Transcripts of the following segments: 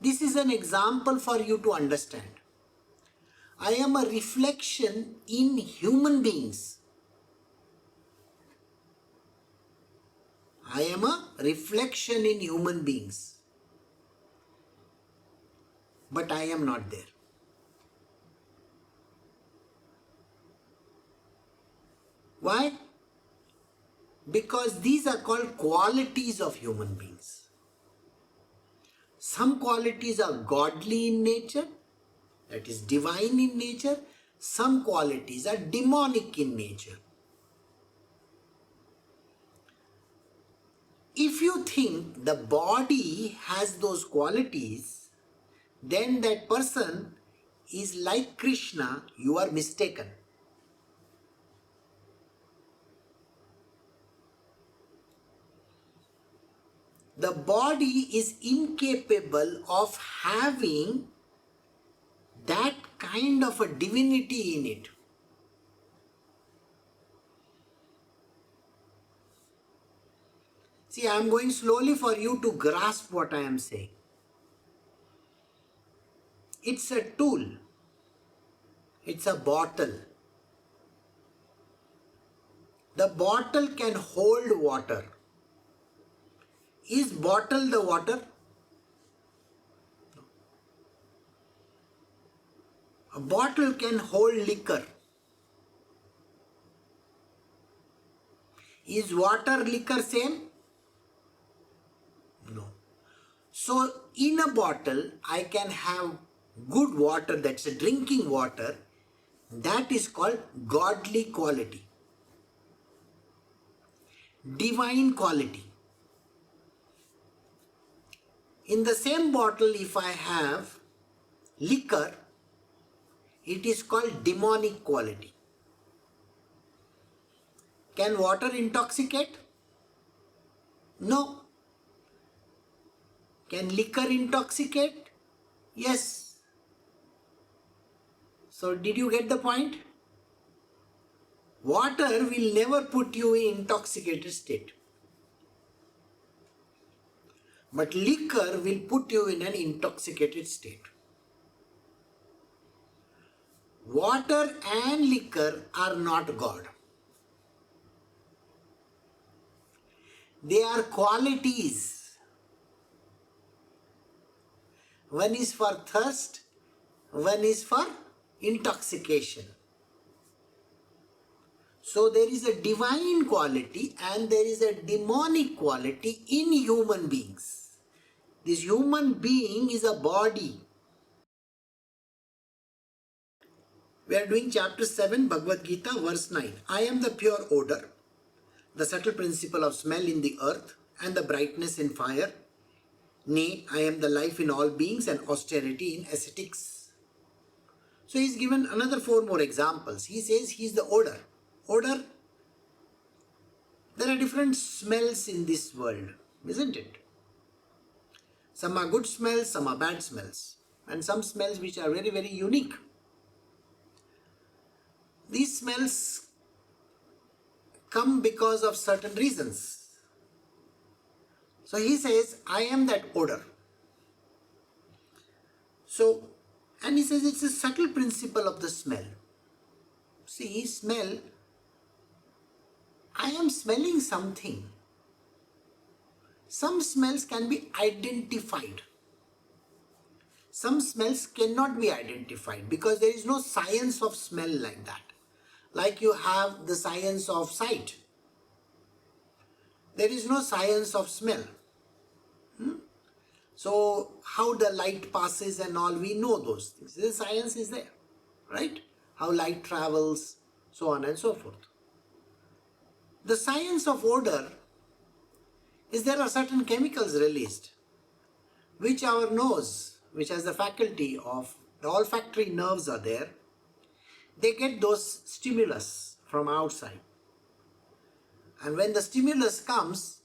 This is an example for you to understand. I am a reflection in human beings. I am a reflection in human beings. But I am not there. Why? Because these are called qualities of human beings. Some qualities are godly in nature, that is divine in nature. Some qualities are demonic in nature. If you think the body has those qualities, then that person is like Krishna. You are mistaken. The body is incapable of having that kind of a divinity in it. See, I am going slowly for you to grasp what I am saying. It's a tool. It's a bottle. The bottle can hold water. Is bottle the water? A bottle can hold liquor. Is water liquor same? No. So in a bottle I can have good water, that's a drinking water. That is called godly quality, divine quality. In the same bottle, if I have liquor, it is called demonic quality. Can water intoxicate? No. Can liquor intoxicate? Yes. So did you get the point? Water will never put you in intoxicated state. But liquor will put you in an intoxicated state. Water and liquor are not God. They are qualities. One is for thirst, one is for intoxication. So there is a divine quality and there is a demonic quality in human beings. This human being is a body. We are doing chapter 7, Bhagavad Gita, verse 9. I am the pure odor, the subtle principle of smell in the earth and the brightness in fire. Nay, I am the life in all beings and austerity in ascetics. So he is given another 4 more examples. He says he is the odor. Odor, there are different smells in this world, isn't it? Some are good smells, some are bad smells, and some smells which are very, very unique. These smells come because of certain reasons. So he says, I am that odor. So, and he says it's a subtle principle of the smell. See, smell, I am smelling something. Some smells can be identified. Some smells cannot be identified because there is no science of smell like that. Like you have the science of sight. There is no science of smell. So how the light passes and all, we know those things. The science is there, right? How light travels, so on and so forth. The science of odor is there are certain chemicals released which our nose, which has the faculty of, the olfactory nerves are there, they get those stimulus from outside. And when the stimulus comes,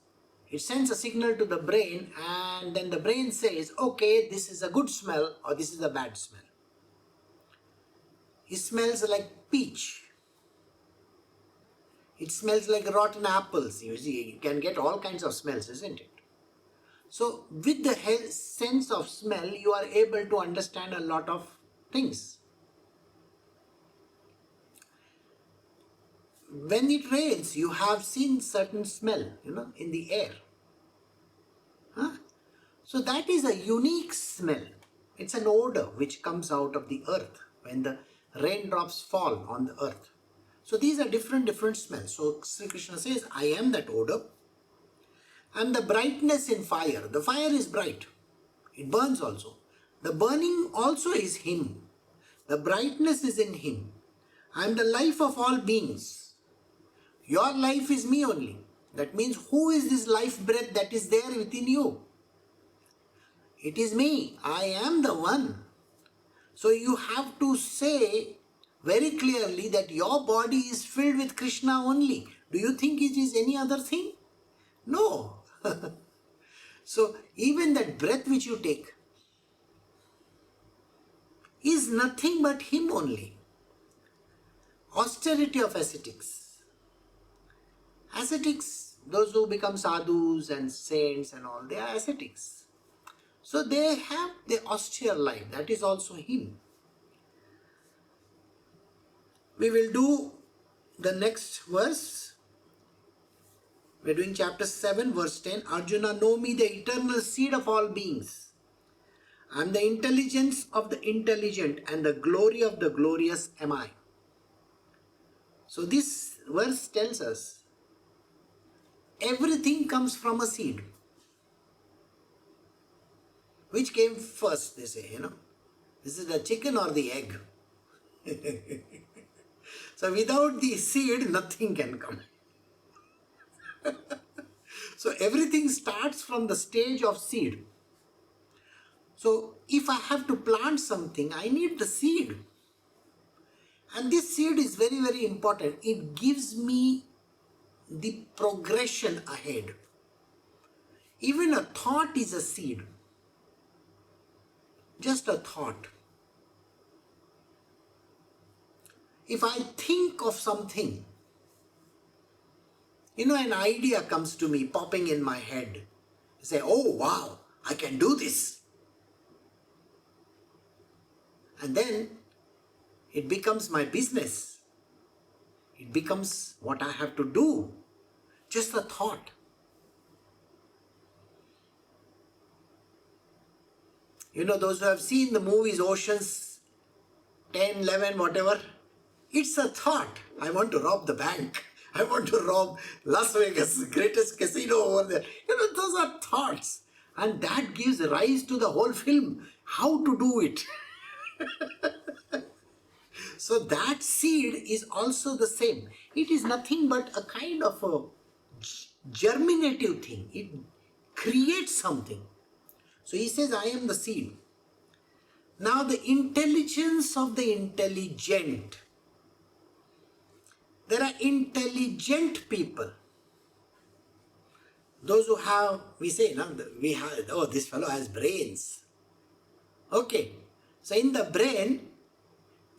it sends a signal to the brain and then the brain says, okay, this is a good smell or this is a bad smell. It smells like peach. It smells like rotten apples. You see, you can get all kinds of smells, isn't it? So with the sense of smell, you are able to understand a lot of things. When it rains, you have seen certain smell, in the air. Huh? So that is a unique smell. It's an odor which comes out of the earth when the raindrops fall on the earth. So these are different smells. So Sri Krishna says, I am that odor. I'm the brightness in fire. The fire is bright. It burns also. The burning also is Him. The brightness is in Him. I'm the life of all beings. Your life is me only. That means who is this life breath that is there within you? It is me. I am the one. So you have to say very clearly that your body is filled with Krishna only. Do you think it is any other thing? No. So even that breath which you take is nothing but Him only. Austerity of ascetics. Ascetics, those who become sadhus and saints and all, they are ascetics. So they have the austere life. That is also Him. We will do the next verse. We are doing chapter 7, verse 10. Arjuna, know me, the eternal seed of all beings. I am the intelligence of the intelligent and the glory of the glorious am I. So this verse tells us everything comes from a seed. Which came first, they say, This is the chicken or the egg. So without the seed, nothing can come. So everything starts from the stage of seed. So if I have to plant something, I need the seed. And this seed is very important. It gives me the progression ahead. Even a thought is a seed. Just a thought. If I think of something, an idea comes to me, popping in my head. I say, oh wow, I can do this. And then it becomes my business. It becomes what I have to do. Just a thought. Those who have seen the movies Oceans 10, 11, whatever, it's a thought. I want to rob the bank. I want to rob Las Vegas, greatest casino over there. Those are thoughts. And that gives rise to the whole film. How to do it. So that seed is also the same. It is nothing but a kind of a germinative thing. It creates something. So he says, I am the seed. Now the intelligence of the intelligent. There are intelligent people. Those who have, we say, this fellow has brains. Okay. So in the brain,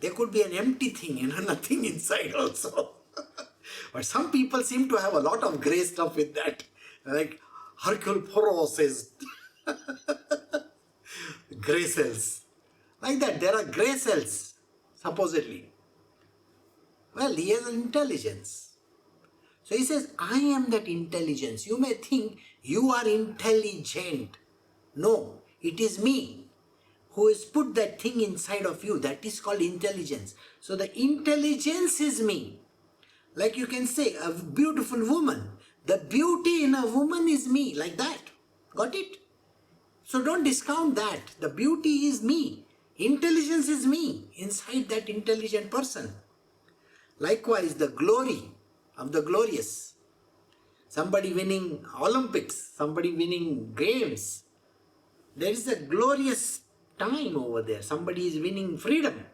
there could be an empty thing, nothing inside also. But some people seem to have a lot of grey stuff with that. Like Hercule Poirot says, grey cells. Like that, there are grey cells, supposedly. Well, he has an intelligence. So he says, I am that intelligence. You may think you are intelligent. No, it is me who has put that thing inside of you. That is called intelligence. So the intelligence is me. Like you can say, a beautiful woman. The beauty in a woman is me, like that. Got it? So don't discount that. The beauty is me. Intelligence is me inside that intelligent person. Likewise, the glory of the glorious. Somebody winning Olympics, somebody winning games. There is a glorious time over there. Somebody is winning freedom.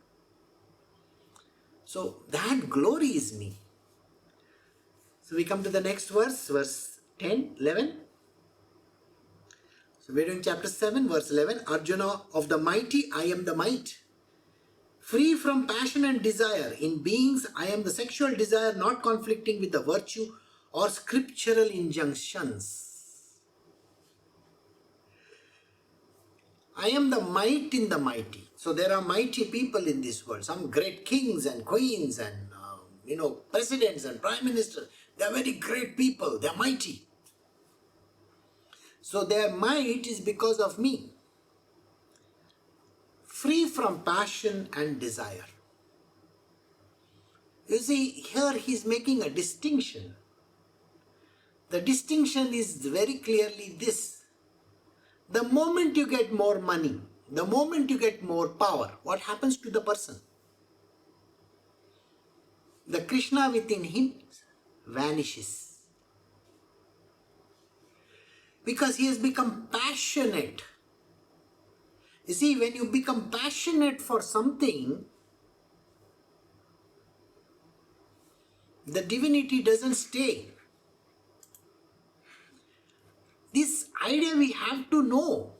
So that glory is me. So we come to the next verse, verse 10, 11. So we're doing chapter 7, verse 11. Arjuna, of the mighty, I am the might. Free from passion and desire. In beings, I am the sexual desire not conflicting with the virtue or scriptural injunctions. I am the might in the mighty. So there are mighty people in this world. Some great kings and queens and presidents and prime ministers. They are very great people. They are mighty. So their might is because of me. Free from passion and desire. You see, here he is making a distinction. The distinction is very clearly this. The moment you get more money, the moment you get more power, what happens to the person? The Krishna within him vanishes. Because he has become passionate. You see, when you become passionate for something, the divinity doesn't stay. This idea we have to know.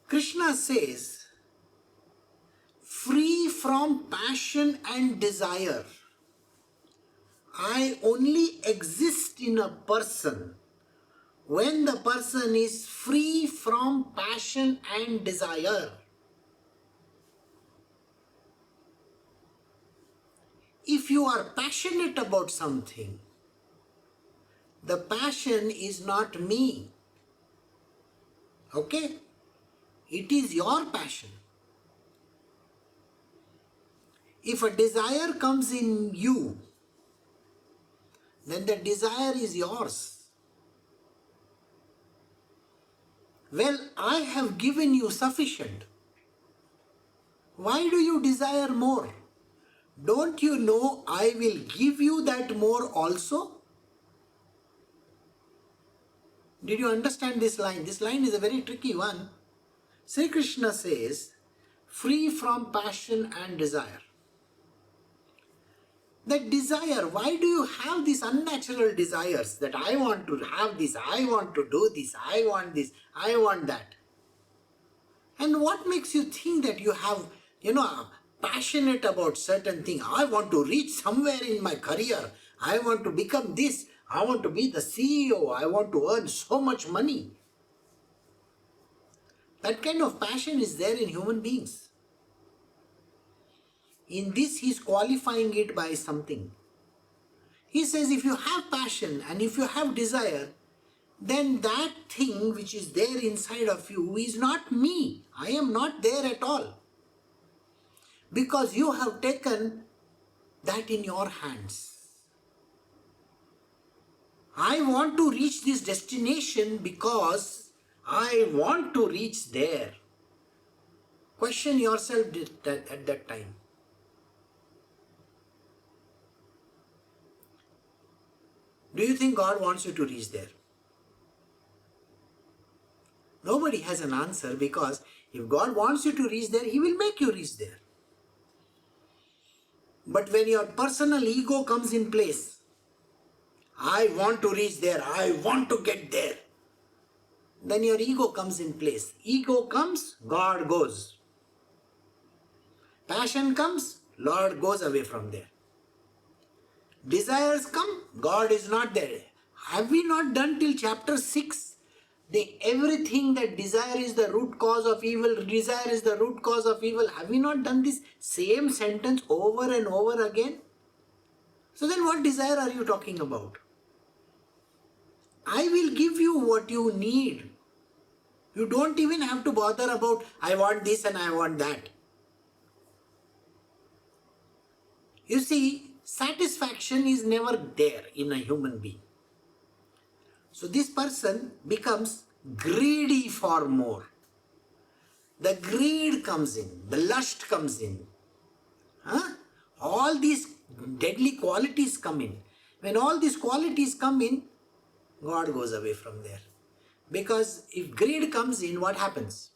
Krishna says, free from passion and desire. I only exist in a person when the person is free from passion and desire. If you are passionate about something, the passion is not me. Okay? It is your passion. If a desire comes in you, then the desire is yours. Well, I have given you sufficient. Why do you desire more? Don't you know I will give you that more also? Did you understand this line? This line is a very tricky one. Sri Krishna says, free from passion and desire. That desire, why do you have these unnatural desires that I want to have this, I want to do this, I want this, I want that? And what makes you think that you have, passionate about certain thing? I want to reach somewhere in my career. I want to become this. I want to be the CEO. I want to earn so much money. That kind of passion is there in human beings. In this, he is qualifying it by something. He says if you have passion and if you have desire, then that thing which is there inside of you is not me. I am not there at all. Because you have taken that in your hands. I want to reach this destination because I want to reach there. Question yourself at that time. Do you think God wants you to reach there? Nobody has an answer, because if God wants you to reach there, He will make you reach there. But when your personal ego comes in place, I want to reach there, I want to get there, then your ego comes in place. Ego comes, God goes. Passion comes, Lord goes away from there. Desires come, God is not there. Have we not done till chapter 6? Everything that desire is the root cause of evil, desire is the root cause of evil. Have we not done this same sentence over and over again? So then what desire are you talking about? I will give you what you need. You don't even have to bother about I want this and I want that. You see, satisfaction is never there in a human being. So this person becomes greedy for more. The greed comes in, the lust comes in. All these deadly qualities come in. When all these qualities come in, God goes away from there. Because if greed comes in, what happens?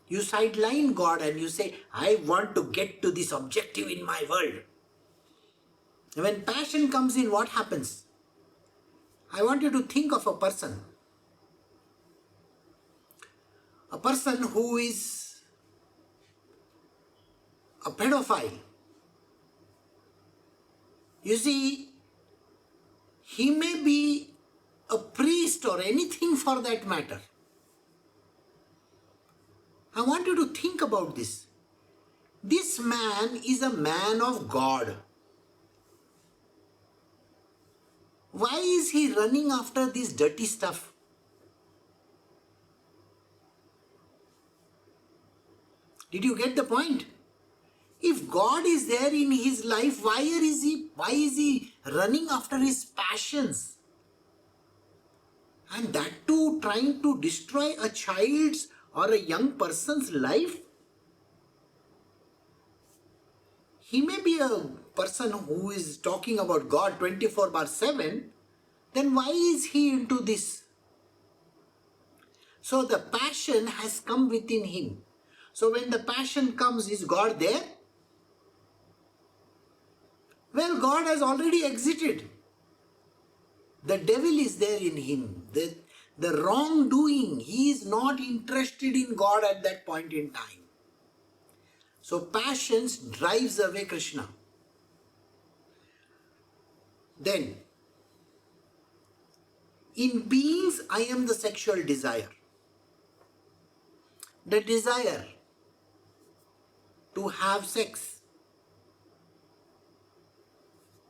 You sideline God and you say, I want to get to this objective in my world. When passion comes in, what happens? I want you to think of a person. A person who is a pedophile. You see, he may be a priest or anything for that matter. I want you to think about this. This man is a man of God. Why is he running after this dirty stuff? Did you get the point? If God is there in his life, why is he running after his passions? And that too trying to destroy a child's or a young person's life? He may be a person who is talking about God 24/7, then why is he into this? So the passion has come within him. So when the passion comes, is God there? Well, God has already exited. The devil is there in him. The wrongdoing, he is not interested in God at that point in time. So passions drives away Krishna. Then, in beings, I am the sexual desire. The desire to have sex.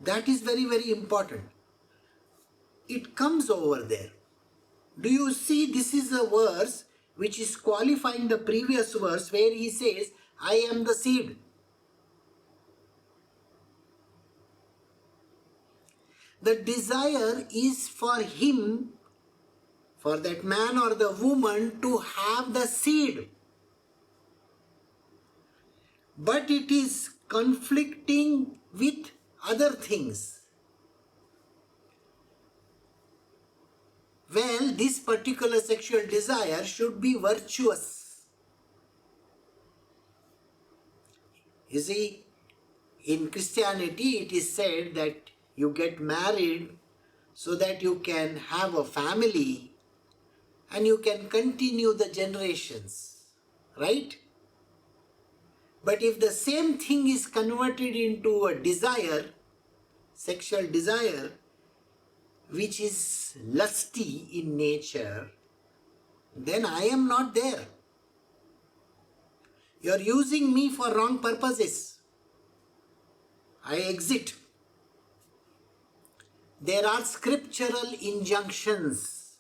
That is very, very important. It comes over there. Do you see, this is a verse which is qualifying the previous verse where he says, I am the seed. The desire is for him, for that man or the woman to have the seed. But it is conflicting with other things. Well, this particular sexual desire should be virtuous. You see, in Christianity it is said that you get married so that you can have a family and you can continue the generations, right? But if the same thing is converted into a desire, sexual desire, which is lusty in nature, then I am not there. You are using me for wrong purposes. I exit. There are scriptural injunctions.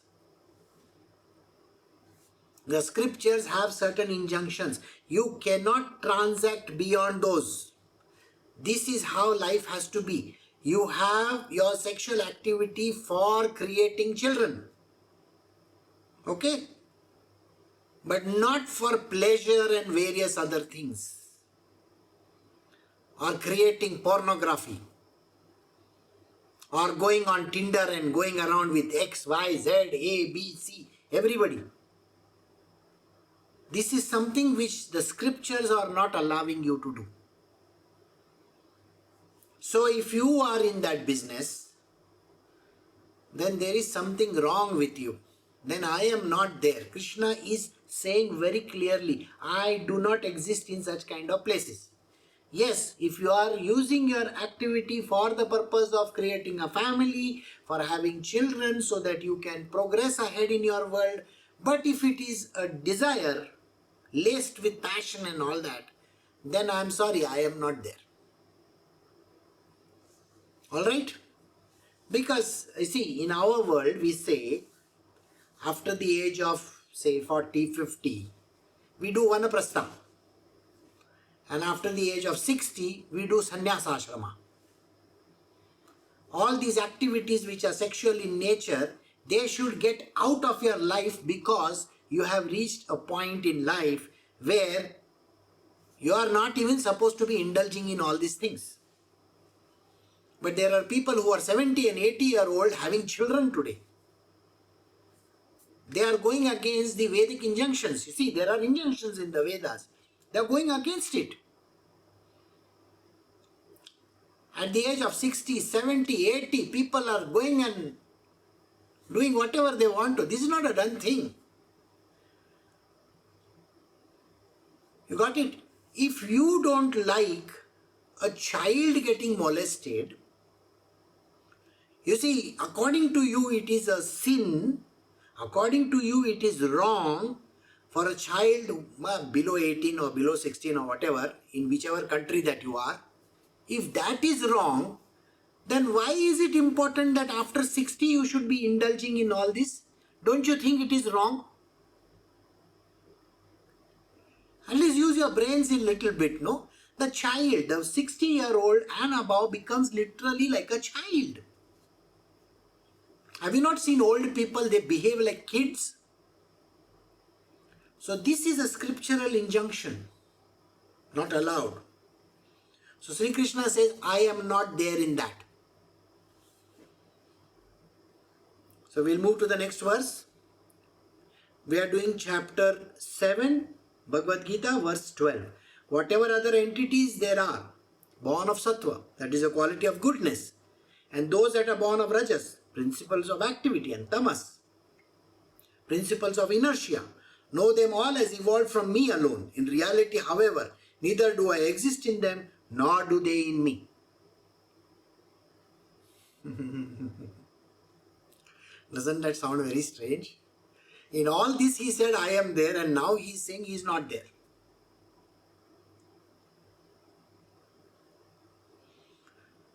The scriptures have certain injunctions. You cannot transact beyond those. This is how life has to be. You have your sexual activity for creating children. Okay? But not for pleasure and various other things. Or creating pornography. Or going on Tinder and going around with X, Y, Z, A, B, C, everybody. This is something which the scriptures are not allowing you to do. So if you are in that business, then there is something wrong with you. Then I am not there. Krishna is saying very clearly, I do not exist in such kind of places. Yes, if you are using your activity for the purpose of creating a family, for having children so that you can progress ahead in your world, but if it is a desire laced with passion and all that, then I am sorry, I am not there. Alright? Because, you see, in our world, we say, after the age of, say, 40, 50, we do vanaprastha. And after the age of 60, we do sannyasa ashrama. All these activities which are sexual in nature, they should get out of your life because you have reached a point in life where you are not even supposed to be indulging in all these things. But there are people who are 70 and 80-year-old having children today. They are going against the Vedic injunctions. You see, there are injunctions in the Vedas. They are going against it. At the age of 60, 70, 80, people are going and doing whatever they want to. This is not a done thing. You got it? If you don't like a child getting molested, you see, according to you it is a sin, according to you it is wrong For a child below 18 or below 16 or whatever, in whichever country that you are, if that is wrong, then why is it important that after 60 you should be indulging in all this? Don't you think it is wrong? At least use your brains a little bit, no? The child, the 60-year-old and above becomes literally like a child. Have you not seen old people? They behave like kids. So this is a scriptural injunction, not allowed. So Sri Krishna says, I am not there in that. So we'll move to the next verse. We are doing chapter 7, Bhagavad Gita, verse 12. Whatever other entities there are, born of sattva, that is a quality of goodness, and those that are born of rajas, principles of activity, and tamas, principles of inertia, know them all as evolved from me alone. In reality, however, neither do I exist in them, nor do they in me. Doesn't that sound very strange? In all this he said, I am there, and now he is saying he is not there.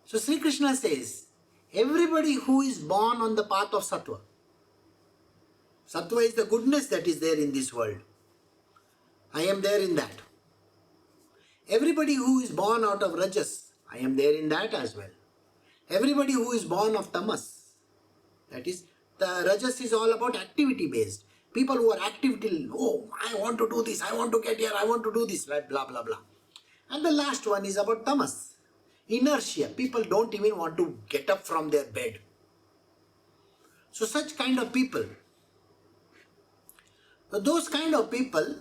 So Sri Krishna says, everybody who is born on the path of sattva, sattva is the goodness that is there in this world. I am there in that. Everybody who is born out of rajas, I am there in that as well. Everybody who is born of tamas, that is, the rajas is all about activity based. People who are activity, oh, I want to do this, I want to get here, I want to do this, blah, blah, blah. And the last one is about tamas, inertia. People don't even want to get up from their bed. So such kind of people, those kind of people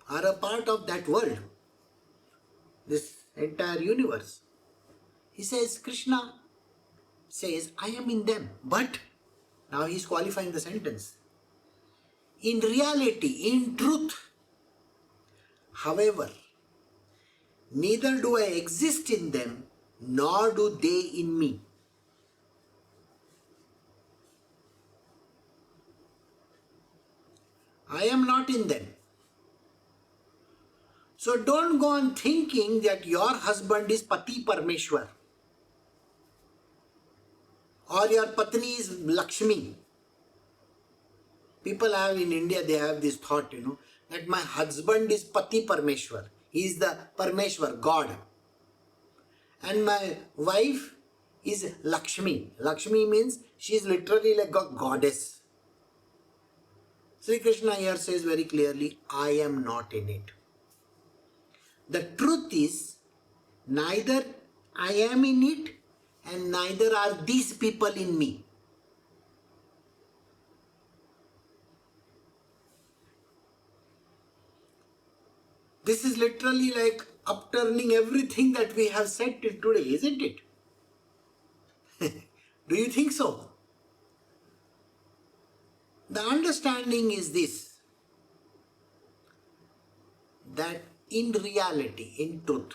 are a part of that world, this entire universe. He says, Krishna says, I am in them. But, now he is qualifying the sentence. In reality, in truth, however, neither do I exist in them, nor do they in me. I am not in them. So don't go on thinking that your husband is Pati Parmeshwar, or your Patni is Lakshmi. People have in India, they have this thought, that my husband is Pati Parmeshwar. He is the Parmeshwar, God. And my wife is Lakshmi. Lakshmi means she is literally like a goddess. Sri Krishna here says very clearly, I am not in it. The truth is, neither I am in it and neither are these people in me. This is literally like upturning everything that we have said till today, isn't it? Do you think so? The understanding is this, that in reality, in truth,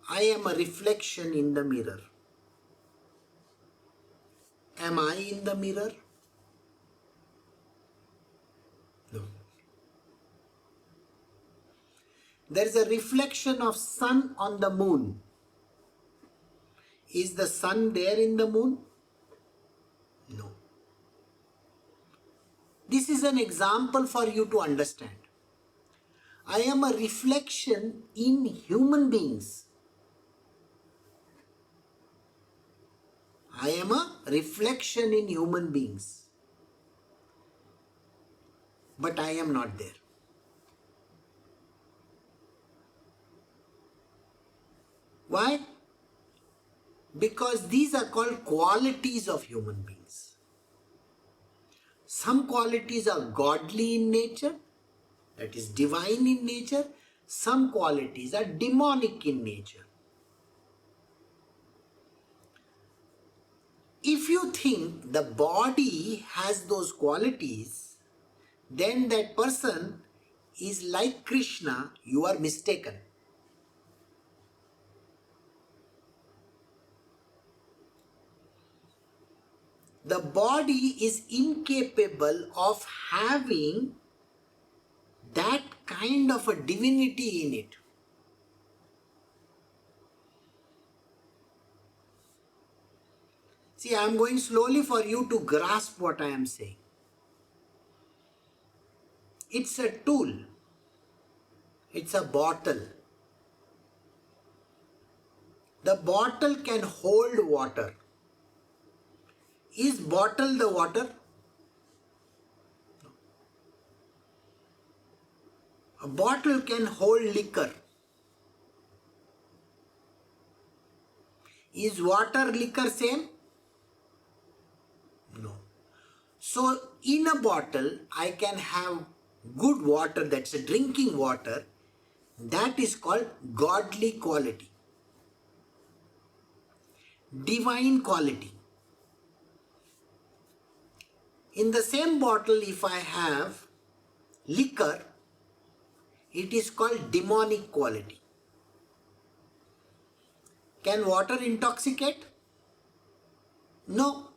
I am a reflection in the mirror. Am I in the mirror? No. There is a reflection of sun on the moon. Is the sun there in the moon? No. This is an example for you to understand. I am a reflection in human beings. I am a reflection in human beings. But I am not there. Why? Because these are called qualities of human beings. Some qualities are godly in nature, that is divine in nature. Some qualities are demonic in nature. If you think the body has those qualities, then that person is like Krishna, you are mistaken. the body is incapable of having that kind of a divinity in it. See, I am going slowly for you to grasp what I am saying. It's a tool. It's a bottle. The bottle can hold water. Is bottle the water? No. A bottle can hold liquor. Is water liquor same? No. So in a bottle I can have good water, that's a drinking water, that is called godly quality, divine quality. In the same bottle if I have liquor, it is called demonic quality. Can water intoxicate? No.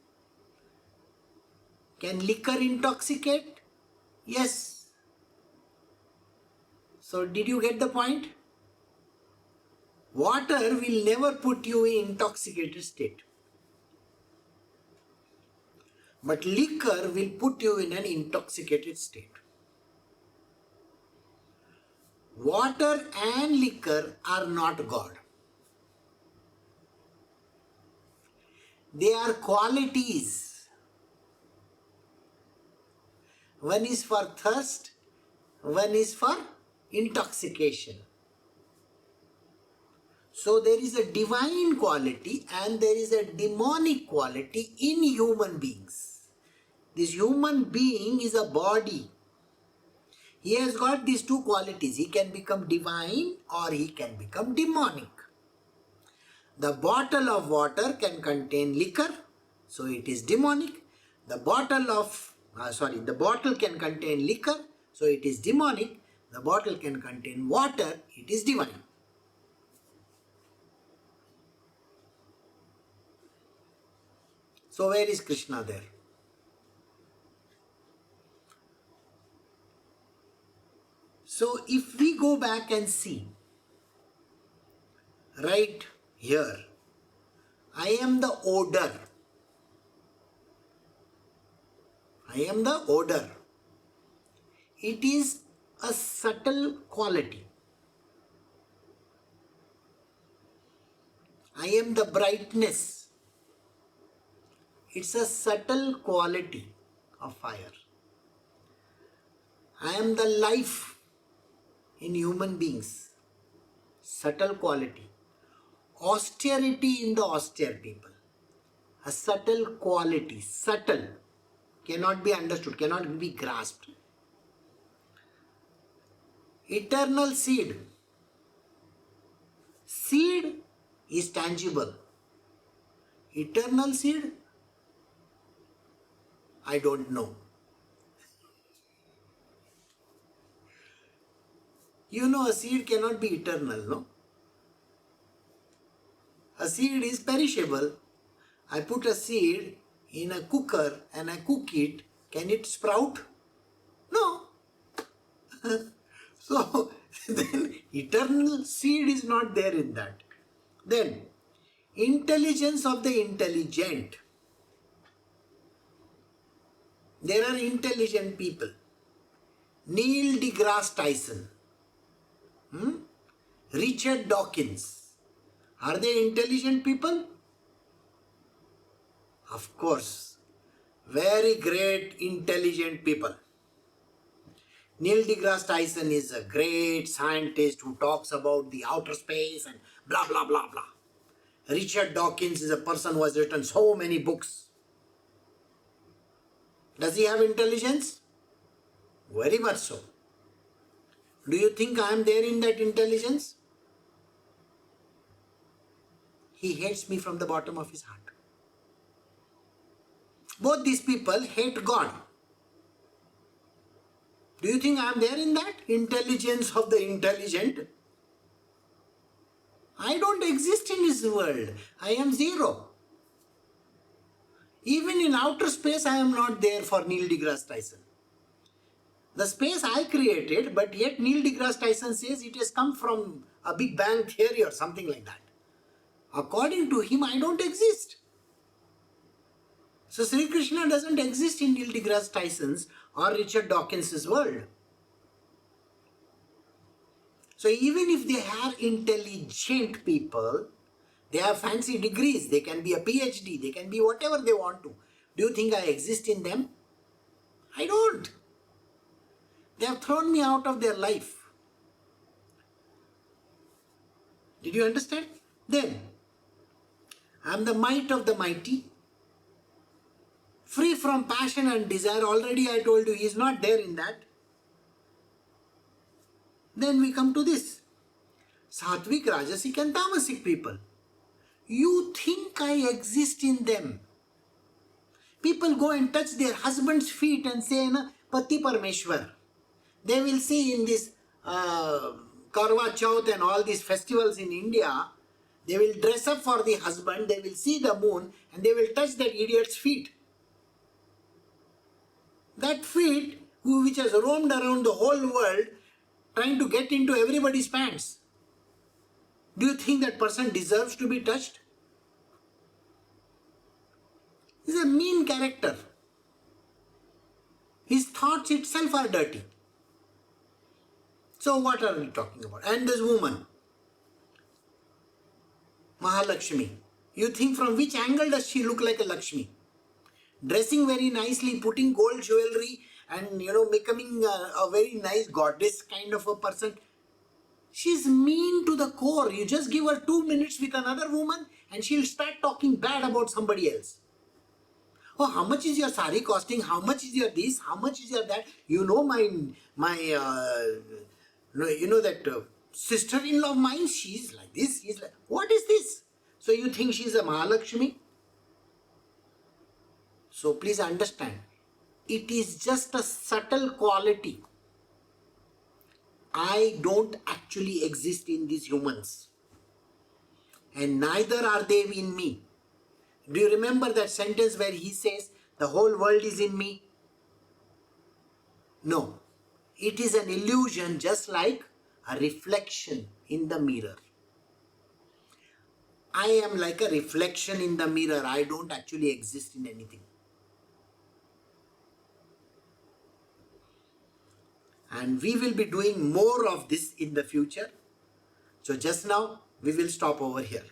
Can liquor intoxicate? Yes. So did you get the point? Water will never put you in intoxicated state. But liquor will put you in an intoxicated state. Water and liquor are not God. They are qualities. One is for thirst, one is for intoxication. So there is a divine quality and there is a demonic quality in human beings. This human being is a body. He has got these two qualities. He can become divine or he can become demonic. The bottle of water can contain liquor, so it is demonic. The bottle can contain liquor, so it is demonic. The bottle can contain water, it is divine. So where is Krishna there? So if we go back and see, right here, I am the odor. I am the odor. It is a subtle quality. I am the brightness. It's a subtle quality of fire. I am the life in human beings. Subtle quality. Austerity in the austere people. A subtle quality. Subtle. Cannot be understood. Cannot be grasped. Eternal seed. Seed is tangible. Eternal seed? I don't know. You know, a seed cannot be eternal, no? A seed is perishable. I put a seed in a cooker and I cook it. Can it sprout? No. So, then eternal seed is not there in that. Then, intelligence of the intelligent. There are intelligent people. Neil deGrasse Tyson. Richard Dawkins. Are they intelligent people? Of course. Very great intelligent people. Neil deGrasse Tyson is a great scientist who talks about the outer space and blah blah blah blah. Richard Dawkins is a person who has written so many books. Does he have intelligence? Very much so. Do you think I am there in that intelligence? He hates me from the bottom of his heart. Both these people hate God. Do you think I am there in that intelligence of the intelligent? I don't exist in this world. I am zero. Even in outer space, I am not there for Neil deGrasse Tyson. The space I created, but yet Neil deGrasse Tyson says it has come from a Big Bang theory or something like that. According to him, I don't exist. So Sri Krishna doesn't exist in Neil deGrasse Tyson's or Richard Dawkins's world. So even if they are intelligent people, they have fancy degrees, they can be a PhD, they can be whatever they want to. Do you think I exist in them? I don't. They have thrown me out of their life. Did you understand? Then, I am the might of the mighty, free from passion and desire. Already I told you he is not there in that. Then we come to this. Sattvic, Rajasic and Tamasic people. You think I exist in them. People go and touch their husband's feet and say, na, Pati Parmeshwar. They will see in this Karwa Chauth and all these festivals in India, they will dress up for the husband, they will see the moon and they will touch that idiot's feet. That feet, which has roamed around the whole world, trying to get into everybody's pants. Do you think that person deserves to be touched? He's a mean character. His thoughts itself are dirty. So what are we talking about? And this woman, Mahalakshmi. You think from which angle does she look like a Lakshmi? Dressing very nicely, putting gold jewelry and becoming a very nice goddess kind of a person. She's mean to the core. You just give her 2 minutes with another woman and she'll start talking bad about somebody else. Oh, how much is your sari costing? How much is your this? How much is your that? That sister-in-law of mine, she's like this, she's like, what is this? So you think she's a Mahalakshmi? So please understand, it is just a subtle quality. I don't actually exist in these humans. And neither are they in me. Do you remember that sentence where he says, the whole world is in me? No. It is an illusion, just like a reflection in the mirror. I am like a reflection in the mirror. I don't actually exist in anything. And we will be doing more of this in the future. So just now, we will stop over here.